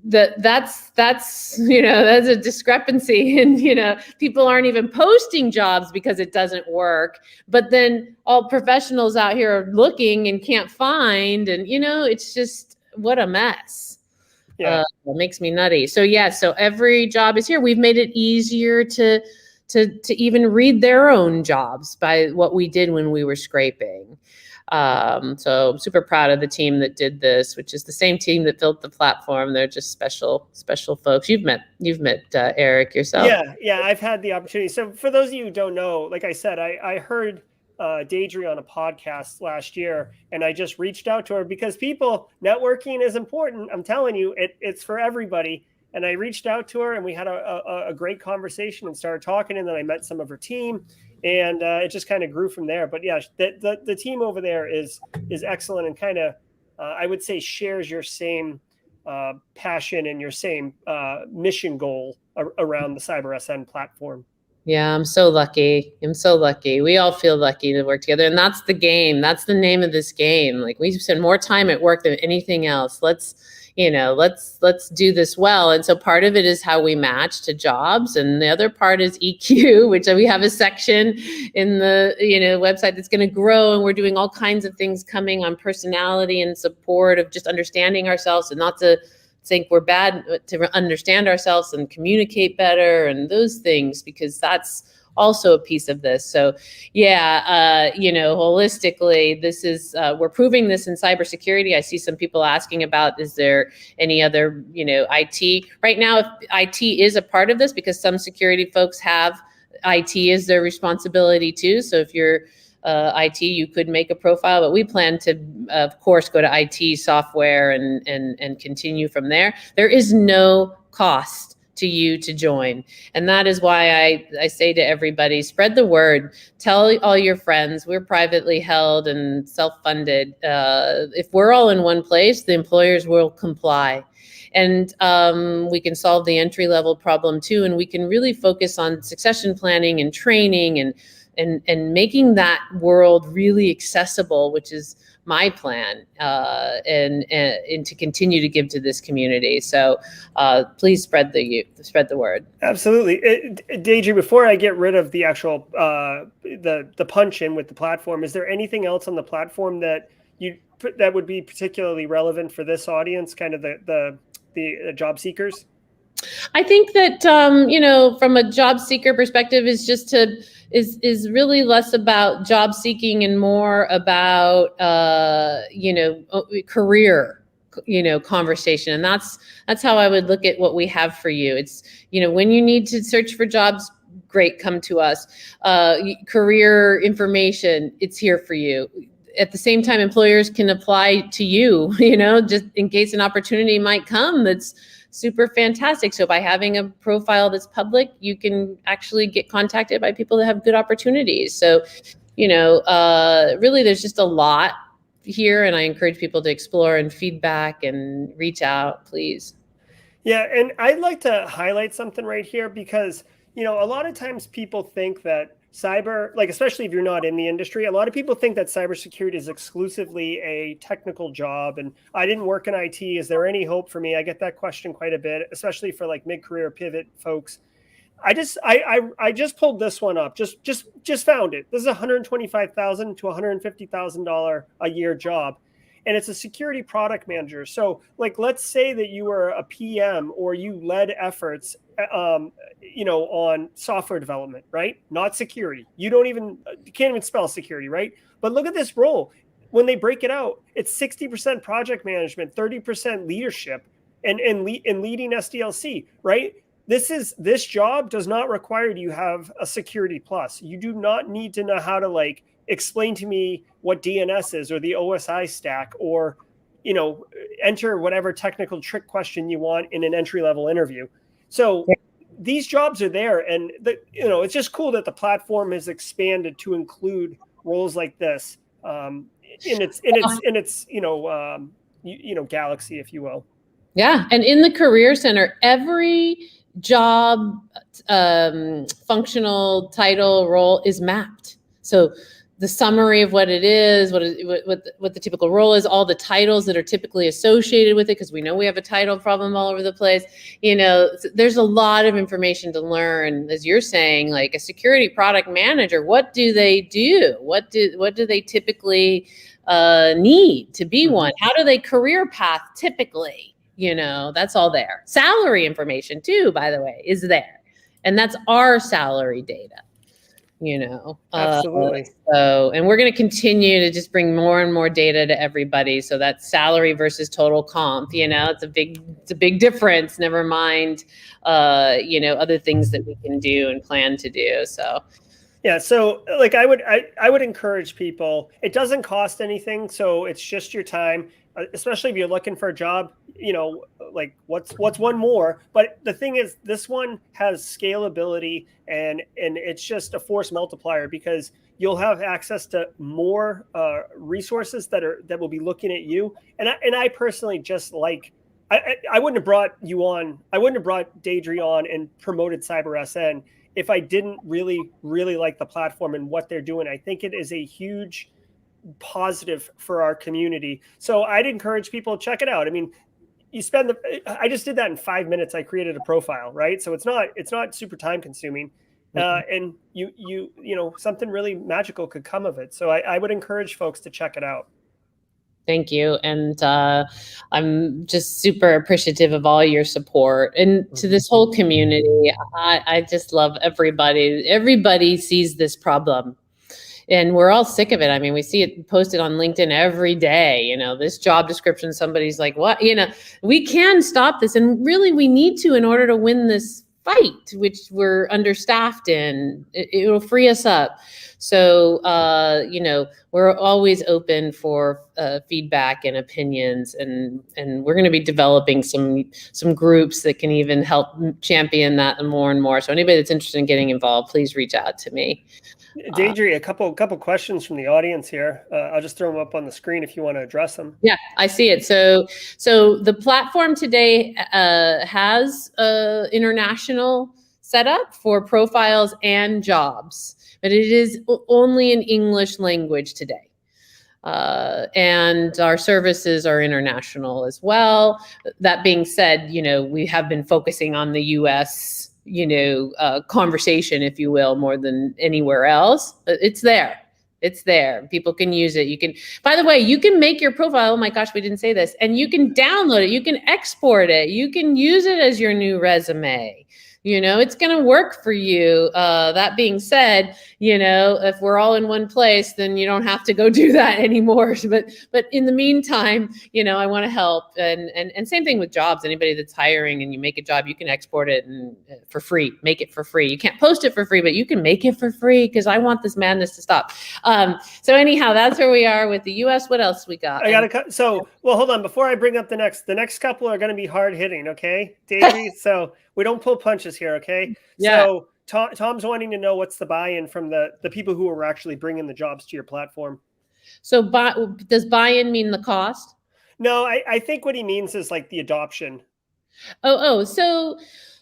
Speaker 2: That's that's a discrepancy, and people aren't even posting jobs because it doesn't work, but then all professionals out here are looking and can't find, and it's just, what a mess. It makes me nutty. So every job is here. We've made it easier to even read their own jobs by what we did when we were scraping. So I'm super proud of the team that did this, which is the same team that built the platform. They're just special folks. You've met Eric yourself.
Speaker 1: Yeah, I've had the opportunity. So for those of you who don't know, like I said, I heard Deidre on a podcast last year, and I just reached out to her because networking is important. I'm telling you, it's for everybody. And I reached out to her, and we had a great conversation and started talking. And then I met some of her team, and it just kind of grew from there. But yeah, the team over there is excellent, and kind of I would say shares your same passion and your same mission goal around the CyberSN platform.
Speaker 2: Yeah, I'm so lucky. We all feel lucky to work together. And that's the game. That's the name of this game. Like, we spend more time at work than anything else. Let's do this well. And so part of it is how we match to jobs. And the other part is EQ, which we have a section in the website that's going to grow. And we're doing all kinds of things coming on personality and support of just understanding ourselves, and not to think we're bad, to understand ourselves and communicate better and those things, because that's also a piece of this. So yeah, holistically, this is, we're proving this in cybersecurity. I see some people asking about, is there any other, IT? Right now, if IT is a part of this, because some security folks have IT as their responsibility too. So if you're IT, you could make a profile, but we plan to, of course, go to IT software and continue from there. There is no cost to you to join. And that is why I say to everybody, spread the word, tell all your friends. We're privately held and self-funded. If we're all in one place, the employers will comply. And we can solve the entry-level problem too. And we can really focus on succession planning and training and making that world really accessible, which is my plan, and to continue to give to this community. So please spread the word. Absolutely.
Speaker 1: Deidre, before I get rid of the actual the punch in with the platform, is there anything else on the platform that would be particularly relevant for this audience, kind of the job seekers?
Speaker 2: I think that from a job seeker perspective, is really less about job seeking and more about career conversation. And that's how I would look at what we have for you. It's when you need to search for jobs, great, come to us. Career information, it's here for you. At the same time, employers can apply to you, just in case an opportunity might come that's super fantastic. So by having a profile that's public, you can actually get contacted by people that have good opportunities. So, really, there's just a lot here, and I encourage people to explore and feedback and reach out, please.
Speaker 1: Yeah, and I'd like to highlight something right here, because a lot of times people think that especially if you're not in the industry, a lot of people think that cybersecurity is exclusively a technical job. And I didn't work in IT. Is there any hope for me? I get that question quite a bit, especially for like mid-career pivot folks. I just pulled this one up. Just found it. This is $125,000 to $150,000 a year job. And it's a security product manager. So let's say that you were a PM or you led efforts, on software development, right? Not security. You can't even spell security, right? But look at this role. When they break it out, it's 60% project management, 30% leadership, and leading SDLC, right? This job does not require you have a security plus. You do not need to know how to explain to me what DNS is or the OSI stack, or, enter whatever technical trick question you want in an entry-level interview. So these jobs are there, and it's just cool that the platform has expanded to include roles like this in its galaxy, if you will.
Speaker 2: Yeah, and in the Career Center, every job functional title role is mapped. So the summary of what it is, what the typical role is, all the titles that are typically associated with it, because we know we have a title problem all over the place. There's a lot of information to learn. As you're saying, like a security product manager, what do they do? What do they typically need to be one? How do they career path typically? That's all there. Salary information too, by the way, is there. And that's our salary data.
Speaker 1: Absolutely.
Speaker 2: And we're going to continue to just bring more and more data to everybody. So that's salary versus total comp, it's a big difference. Never mind, other things that we can do and plan to do. So.
Speaker 1: Yeah. So like I would encourage people, it doesn't cost anything. So it's just your time, especially if you're looking for a job, like what's one more, but the thing is this one has scalability and it's just a force multiplier because you'll have access to more resources that will be looking at you. And I personally just like, I wouldn't have brought you on. I wouldn't have brought Deidre on and promoted CyberSN if I didn't really, really like the platform and what they're doing. I think it is a huge positive for our community. So I'd encourage people to check it out. I mean, I just did that in 5 minutes. I created a profile, right? So it's not super time consuming. And something really magical could come of it. So I would encourage folks to check it out.
Speaker 2: Thank you. And I'm just super appreciative of all your support. And to this whole community, I just love everybody. Everybody sees this problem. And we're all sick of it. I mean, we see it posted on LinkedIn every day, this job description, somebody's like, what, we can stop this. And really, we need to in order to win this fight, which we're understaffed in. It will free us up. So, we're always open for feedback and opinions, and we're going to be developing some groups that can even help champion that more and more. So anybody that's interested in getting involved, please reach out to me.
Speaker 1: Deidre, a couple questions from the audience here. I'll just throw them up on the screen if you want to address them.
Speaker 2: Yeah, I see it. So the platform today has international setup for profiles and jobs, but it is only in English language today. And our services are international as well. That being said, we have been focusing on the US conversation, if you will, more than anywhere else. It's there. It's there. People can use it. You can, by the way, you can make your profile. Oh my gosh, we didn't say this. And you can download it. You can export it. You can use it as your new resume. It's going to work for you. That being said, if we're all in one place, then you don't have to go do that anymore. But in the meantime, I want to help. And same thing with jobs. Anybody that's hiring and you make a job, you can export it and for free, make it for free. You can't post it for free, but you can make it for free because I want this madness to stop. So anyhow, that's where we are with the US. What else we got?
Speaker 1: I got to cut. So, well, hold on. Before I bring up the next couple are going to be hard hitting. Okay, Deidre. So we don't pull punches here. Okay.
Speaker 2: Yeah.
Speaker 1: So Tom's wanting to know what's the buy-in from the people who are actually bringing the jobs to your platform.
Speaker 2: So does buy-in mean the cost?
Speaker 1: No, I think what he means is like the adoption.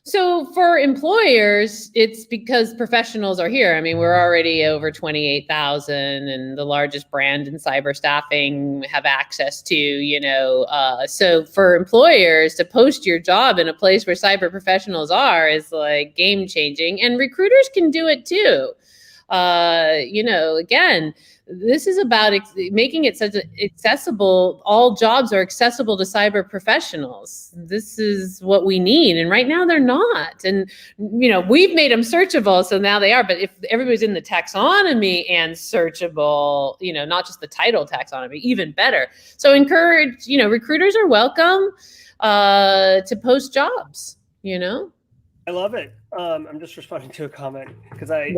Speaker 2: So for employers, it's because professionals are here. I mean, we're already over 28,000 and the largest brand in cyber staffing have access to, so for employers to post your job in a place where cyber professionals are is like game changing, and recruiters can do it too. Again, this is about making it such accessible. All jobs are accessible to cyber professionals. This is what we need. And right now they're not. And, we've made them searchable. So now they are. But if everybody's in the taxonomy and searchable, not just the title taxonomy, even better. So encourage, recruiters are welcome to post jobs,
Speaker 1: I love it. I'm just responding to a comment because I'm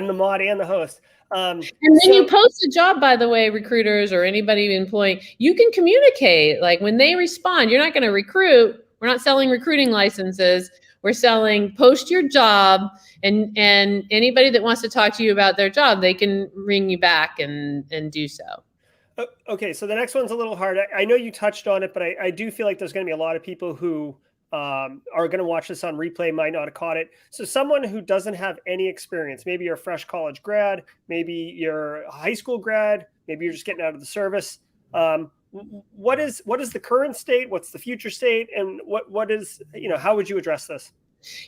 Speaker 1: the mod and the host.
Speaker 2: And when you post a job, by the way, recruiters or anybody employing, you can communicate. Like when they respond, you're not going to recruit. We're not selling recruiting licenses. We're selling post your job, and anybody that wants to talk to you about their job, they can ring you back and do so.
Speaker 1: Okay, so the next one's a little hard. I know you touched on it, but I do feel like there's going to be a lot of people who are going to watch this on replay, might not have caught it. So someone who doesn't have any experience, maybe you're a fresh college grad, maybe you're a high school grad, maybe you're just getting out of the service. What is the current state? What's the future state? And what is, how would you address this?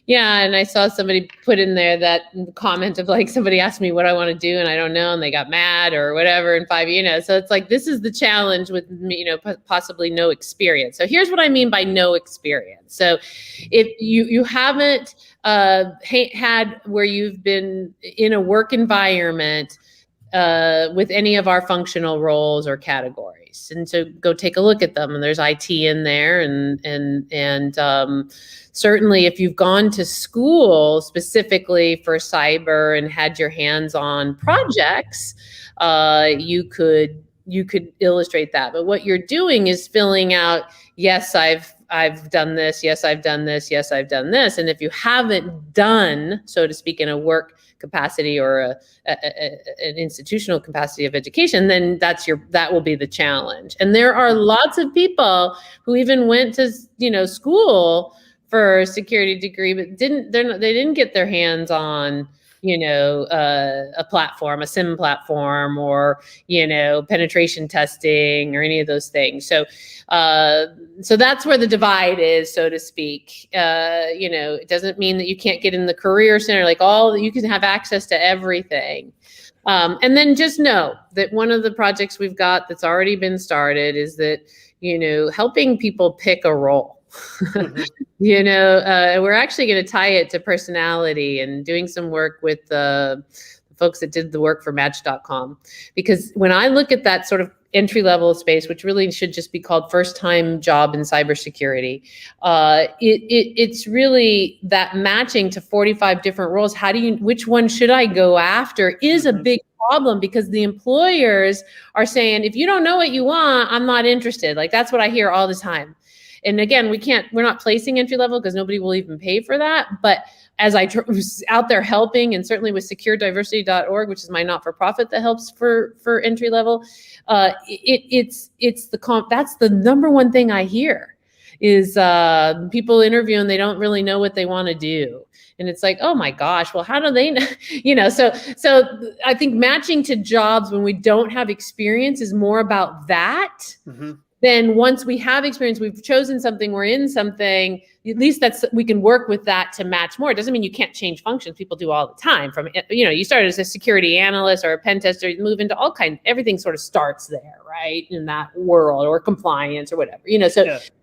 Speaker 2: Yeah, and I saw somebody put in there that comment of like, somebody asked me what I want to do and I don't know, and they got mad or whatever in 5 years. So it's like, this is the challenge with, possibly no experience. So here's what I mean by no experience. So if you haven't had where you've been in a work environment with any of our functional roles or categories. And so go take a look at them. And there's IT in there, and certainly if you've gone to school specifically for cyber and had your hands on projects, you could illustrate that. But what you're doing is filling out, yes, I've done this. Yes, I've done this. Yes, I've done this. And if you haven't done, so to speak, in a work capacity or an institutional capacity of education, then that will be the challenge. And there are lots of people who even went to school for a security degree, but they didn't get their hands on a platform, a SIM platform, or penetration testing or any of those things. So that's where the divide is, so to speak. It doesn't mean that you can't get in the career center, you can have access to everything. And then just know that one of the projects we've got that's already been started is that, helping people pick a role. Mm-hmm. We're actually going to tie it to personality and doing some work with the folks that did the work for Match.com. Because when I look at that sort of entry-level space, which really should just be called first-time job in cybersecurity, it's really that matching to 45 different roles. Which one should I go after is a big problem, because the employers are saying, if you don't know what you want, I'm not interested. That's what I hear all the time. And again, we're not placing entry level because nobody will even pay for that. But as I was out there helping, and certainly with securediversity.org, which is my not-for-profit that helps for entry level, that's the number one thing I hear is people interview and they don't really know what they want to do. And it's like, oh my gosh, well, how do they know? So I think matching to jobs when we don't have experience is more about that. Mm-hmm. Then once we have experience, we've chosen something, we're in something, at least we can work with that to match more. It doesn't mean you can't change functions. People do all the time. From, you start as a security analyst or a pen tester, you move into everything sort of starts there, right? In that world, or compliance or whatever,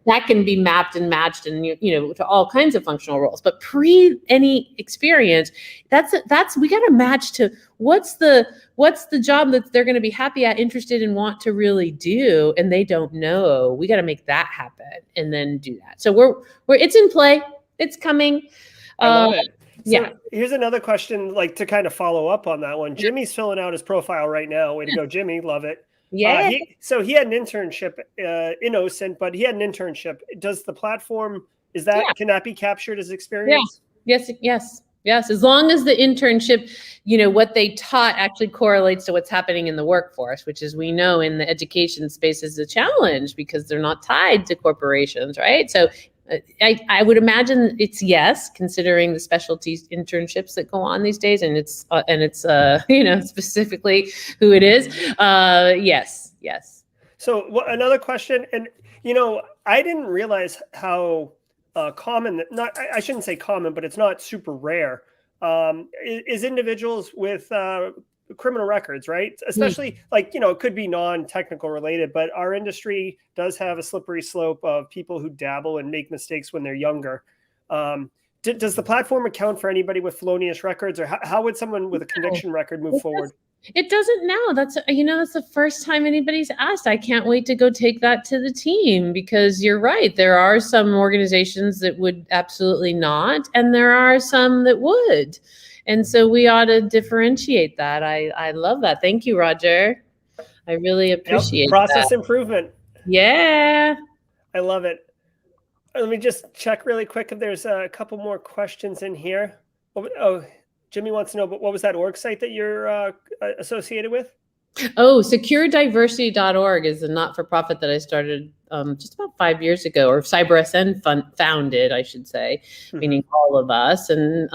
Speaker 2: that can be mapped and matched and, to all kinds of functional roles. But pre any experience, we got to match to what's the job that they're going to be happy at, interested in, want to really do, and they don't know. We got to make that happen and then do that. So it's in play. It's coming.
Speaker 1: I love it.
Speaker 2: So
Speaker 1: here's another question, to kind of follow up on that one. Jimmy's filling out his profile right now. Way to go, Jimmy. Love it.
Speaker 2: Yeah.
Speaker 1: He had an internship in OSINT, but he had an internship. Does the platform, can that be captured as experience?
Speaker 2: Yeah. Yes. As long as the internship, what they taught actually correlates to what's happening in the workforce, which is, we know in the education space is a challenge because they're not tied to corporations, right? So I would imagine it's yes, considering the specialty internships that go on these days, and it's specifically who it is. Yes.
Speaker 1: So another question, and I didn't realize how common, I shouldn't say common, but it's not super rare, is individuals with criminal records, right? Especially it could be non-technical related, but our industry does have a slippery slope of people who dabble and make mistakes when they're younger. Does the platform account for anybody with felonious records, or how would someone with a conviction record move forward?
Speaker 2: It doesn't now. That's the first time anybody's asked. I can't wait to go take that to the team, because you're right. There are some organizations that would absolutely not, and there are some that would. And so we ought to differentiate that. I love that. Thank you, Roger. I really appreciate
Speaker 1: process
Speaker 2: that.
Speaker 1: Improvement.
Speaker 2: Yeah.
Speaker 1: I love it. Let me just check really quick if there's a couple more questions in here. Oh, Jimmy wants to know, but what was that org site that you're associated with?
Speaker 2: Oh, securediversity.org is a not-for-profit that I started just about 5 years ago, or CyberSN founded, I should say, meaning all of us. And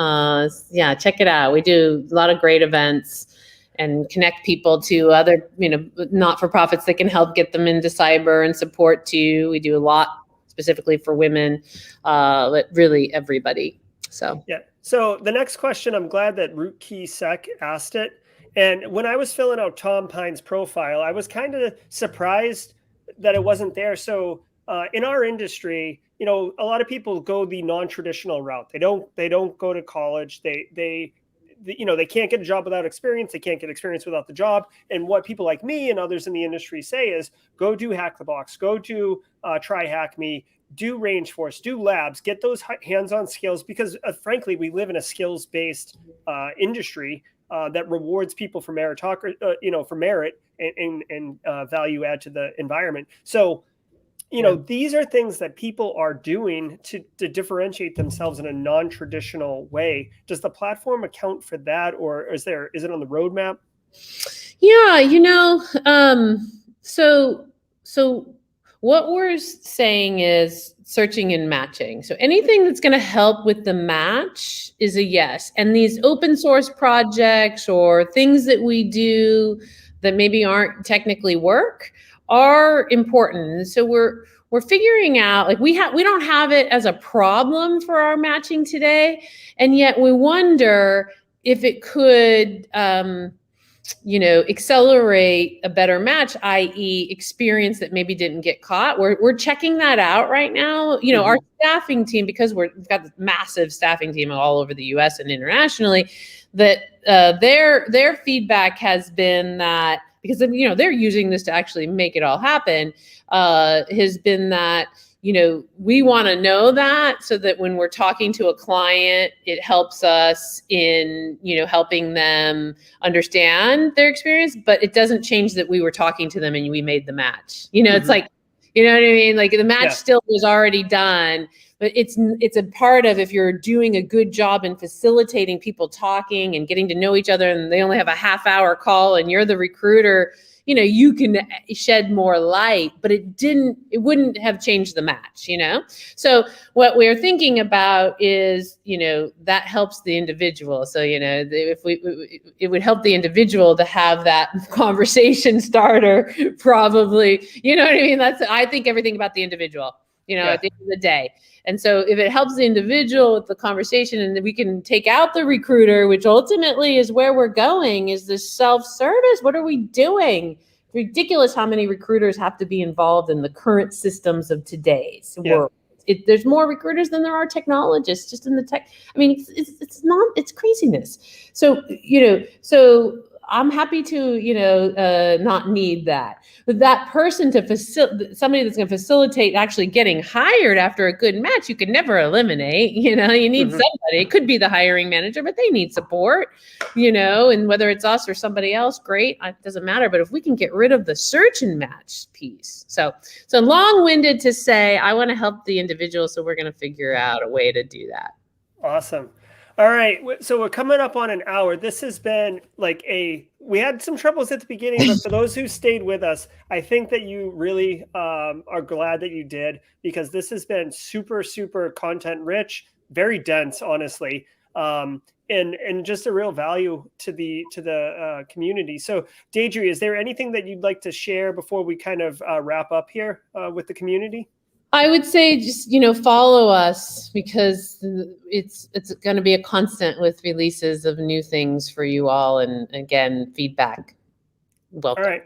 Speaker 2: check it out. We do a lot of great events and connect people to other, not-for-profits that can help get them into cyber and support too. We do a lot specifically for women, but really everybody. So
Speaker 1: yeah. So the next question, I'm glad that RootKeySec asked it. And when I was filling out Tom Pine's profile, I was kind of surprised that it wasn't there. So in our industry, you know, a lot of people go the non-traditional route. They don't go to college. You know, they can't get a job without experience. They can't get experience without the job. And what people like me and others in the industry say is, go do Hack the Box, go do Try Hack Me, do Range Force, do labs, get those hands-on skills, because frankly, we live in a skills-based industry that rewards people for meritocracy, you know, for merit and value add to the environment. So, you know, these are things that people are doing to differentiate themselves in a non-traditional way. Does the platform account for that, or is it on the roadmap?
Speaker 2: Yeah, you know, so what we're saying is searching and matching. So anything that's going to help with the match is a yes. And these open source projects or things that we do that maybe aren't technically work are important. And so we're figuring out, like, we don't have it as a problem for our matching today, and yet we wonder if it could you know, accelerate a better match, i.e. experience that maybe didn't get caught. We're checking that out right now. You know, our staffing team, because we've got this massive staffing team all over the US and internationally, that their feedback has been that, because, you know, they're using this to actually make it all happen, has been that, you know, we want to know that, so that when we're talking to a client, it helps us in, you know, helping them understand their experience, but it doesn't change that we were talking to them and we made the match. You know, it's like, you know what I mean? Like, the match still was already done, but it's a part of, if you're doing a good job in facilitating people talking and getting to know each other, and they only have a half-hour call and you're the recruiter, you know, you can shed more light, but it wouldn't have changed the match, you know? So what we're thinking about is, you know, that helps the individual. So, you know, it would help the individual to have that conversation starter, probably, you know what I mean? I think everything about the individual, you know, at the end of the day. And so if it helps the individual with the conversation, and we can take out the recruiter, which ultimately is where we're going, is this self-service. What are we doing? It's ridiculous how many recruiters have to be involved in the current systems of today's world. There's more recruiters than there are technologists just in the tech. I mean, it's craziness. So, you know, I'm happy to, you know, not need that. But that person somebody that's going to facilitate actually getting hired after a good match, you can never eliminate. You know, you need somebody. It could be the hiring manager, but they need support, you know, and whether it's us or somebody else, great. It doesn't matter. But if we can get rid of the search and match piece. So long-winded to say, I want to help the individual. So we're going to figure out a way to do that.
Speaker 1: Awesome. All right. So we're coming up on an hour. This has been like we had some troubles at the beginning, but for those who stayed with us, I think that you really are glad that you did, because this has been super, super content rich, very dense, honestly. And just a real value to the community. So Deidre, is there anything that you'd like to share before we kind of wrap up here with the community?
Speaker 2: I would say just, you know, follow us, because it's going to be a constant with releases of new things for you all. And again, feedback. Welcome.
Speaker 1: All right.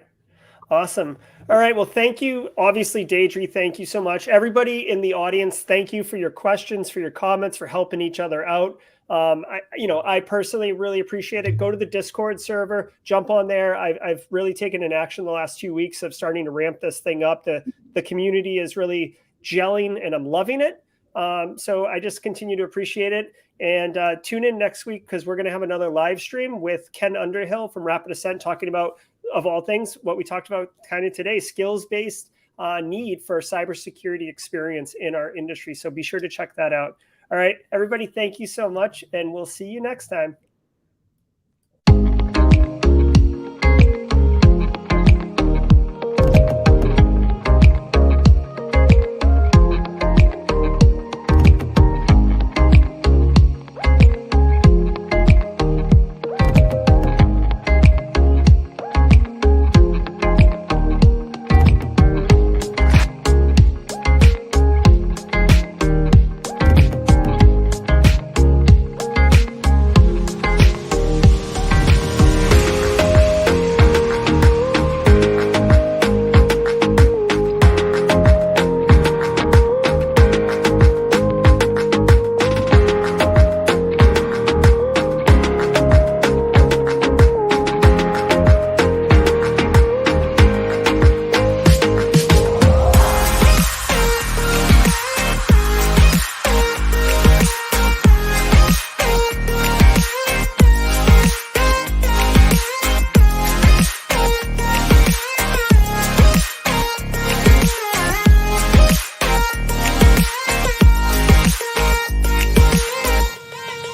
Speaker 1: Awesome. All right. Well, thank you. Obviously, Deidre, thank you so much. Everybody in the audience, thank you for your questions, for your comments, for helping each other out. I personally really appreciate it. Go to the Discord server, jump on there. I've really taken an action the last 2 weeks of starting to ramp this thing up. The community is really gelling, and I'm loving it. So I just continue to appreciate it. And tune in next week, because we're going to have another live stream with Ken Underhill from Rapid Ascent, talking about, of all things, what we talked about kind of today, skills-based need for cybersecurity experience in our industry. So be sure to check that out. All right, everybody, thank you so much, and we'll see you next time.